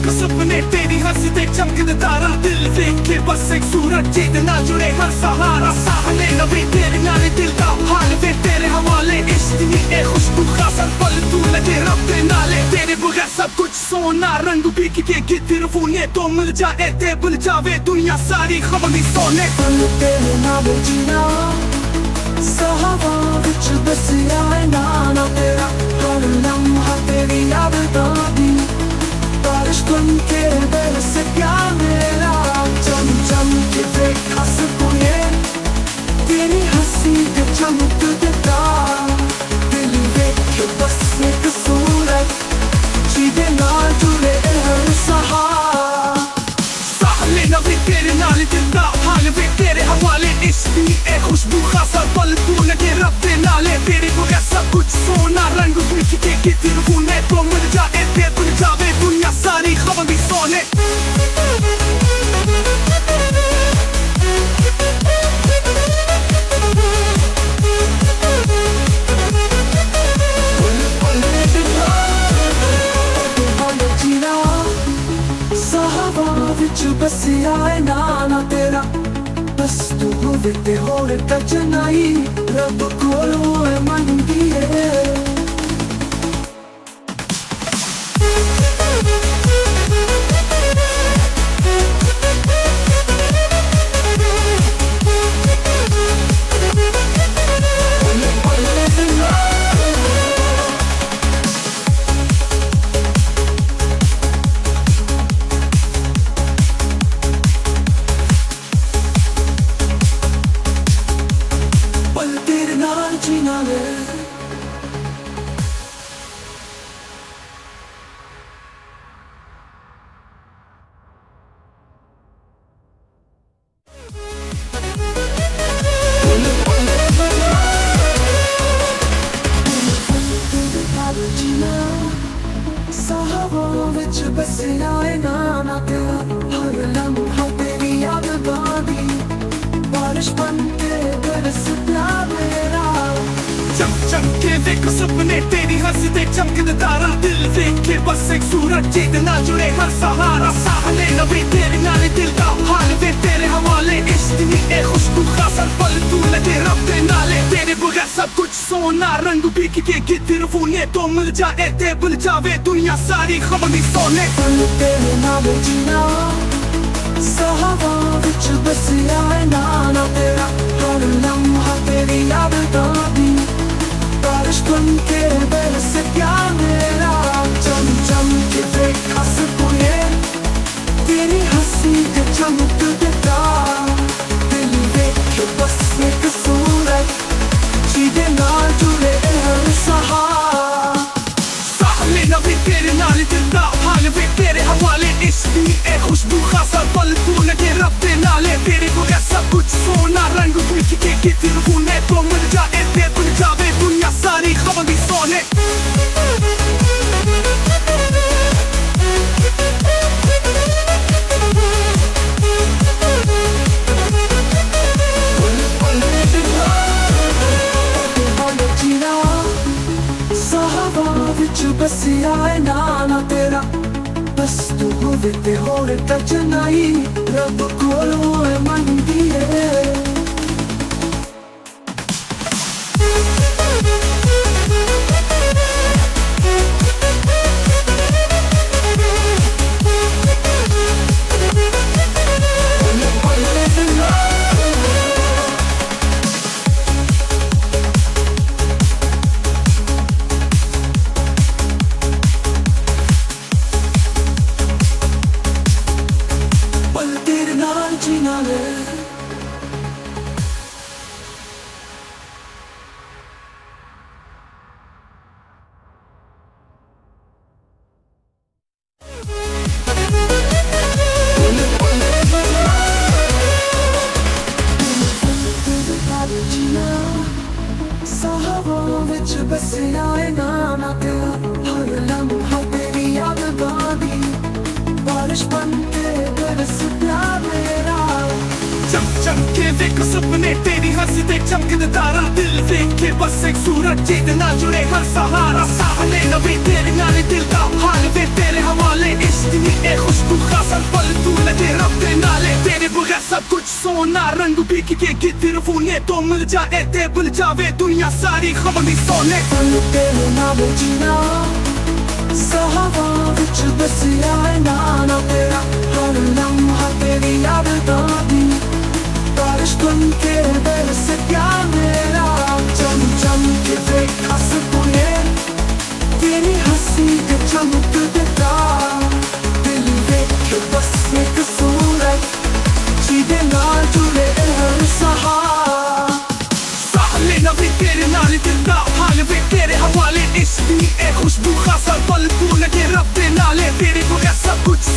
देखो सपने तेरी हंसते चमकते तारा दिल देख के बस एक सूरज जीत ना जुड़े हर सहारा साहले नबी तेरे नाले दिल का हाल वे तेरे हवाले इश्क ही एक खुशबू खासा पल तू लगे रब के नाले तेरे बगैर सब कुछ सोना रंग बिक के गिर फूने तो मिल जाए ते भूल जावे दुनिया सारी खबर नहीं सोने तेरे नाले जीना सहावा विच बसिया है नाना तेरा हर लम्हा तेरी यादगानी बारिश बन के बरस गया मेरा चम चम के देख हंस पुए तेरी हंसी के चमकते तार दिल देख के बस एक सूरज सीधे ना जुड़े हर सहारा साहले नबी तेरे नाले दिल का हाल वे तेरे हवाले इश्क ही एक खुशबू खासा पल तू लगे रब के नाले तेरे बगैर सब कुछ सोना रंग बिक के गिर फूने तो मिल जाए ते भूल जावे दुनिया सारी खबर भी सोने बसिया है नाना तेरा बस तू होवे ते होरे टच नहीं रब कोल होए मन दिए बसिया है नाना तेरा हर लम्हा तेरी यादगानी बारिश बन के बरस गया मेरा चम चम के देखो सपने तेरी हंसते चमकते तारा दिल देख के बस एक सूरज जीत ना जुड़े हर सहारा साहले नबी तेरे नाले दिल का हाल वे तेरे हवाले इश्क ही एक खुशबू खासा पल तू लगे रब के नाले तेरे बगैर सब कुछ सोना रंग बिक के गिर फूने तो मिल जाए ते भूल जावे दुनिया सारी खबर नहीं सोने तेरे नाले जीना सहावा विच बसिया है नाना तेरा हर लम्हा तेरी यादगानी बारिश बन के बरस गया मेरा चम चम के देख हंस पुए तेरी हंसी के चमकते तार दिल देख के बस एक सूरज सीधे ना जुड़े हर सहारा साहले नबी तेरे नाले दिल का हाल वे तेरे हवाले इश्क ही एक खुशबू खासा पल तू लगे रब के नाले तेरे बगैर सब कुछ सोना रंग बिक के गिर फूने तो मिल जाए ते भूल जावे दुनिया सारी खबर भी सोने बसिया है नाना तेरा बस तू होवे ते होरे टच नहीं रब कोल होए मन दिए बसिया है नाना तेरा हर लम्हा तेरी यादगानी बारिश बन के बरस गया मेरा चम चम के ਵੇਖ ਸੁਪਨੇ ਤੇਰੀ ਹੱਸਦੇ ਚਮਕਦੇ ਤਾਰਾ ਦਿਲ ਵੇਖ ਕੇ ਬਸ ਇੱਕ ਸੂਰਜ ਜਿਹਦੇ ਨਾਲ ਜੁੜੇ ਹਰ ਸਹਾਰਾ ਸਾਹਮਣੇ ਨਵੀਂ ਤੇਰੇ ਨਾਲ ਦਿਲ ਦਾ ਹਾਲ ਵੇ ਤੇਰੇ ਹਵਾਲੇ ਇਸ਼ਕ ਦੀ ਇਹ ਖੁਸ਼ਬੂ ਖਾਸਾ ਪਲ ਤੂੰ ਲਗੇ ਰੱਬ ਦੇ ਨਾਲੇ ਤੇਰੇ ਬਗੈਰ ਸਭ ਕੁਝ ਸੋਨਾ ਰੰਗ ਬਿਕ ਕੇ ਕਿਤੇ ਰਫੂਨੇ ਤੋਂ ਮਿਲ ਜਾਏ ਤੇ ਭੁੱਲ ਜਾਵੇ ਦੁਨੀਆ ਸਾਰੀ ਖਬਰ ਦੀ ਸੋਨੇ ਪਲ ਤੇਰੇ ਨਾਲ ਜੀਣਾ ਸਹਵਾ ਵਿੱਚ ਬਸਿਆ ਹੈ ਨਾਮ ਤੇਰਾ ਹਰ ਲਮਹਾ ਤੇਰੀ ਯਾਦ ਦਾ ਦੀ बारिश बन के बरस गया मेरा चम चम के देखा सपने तेरी हंसी के चमकता दिल देख के बस एक सूरज सीधे नाल जुड़े हर सहारा साहले नबी तेरे नाल दिल दा हाल वे तेरे हवाले इश्क दी ए खुशबू खासा पल तू लगे रब दे नाले तेरे बगैर सब कुछ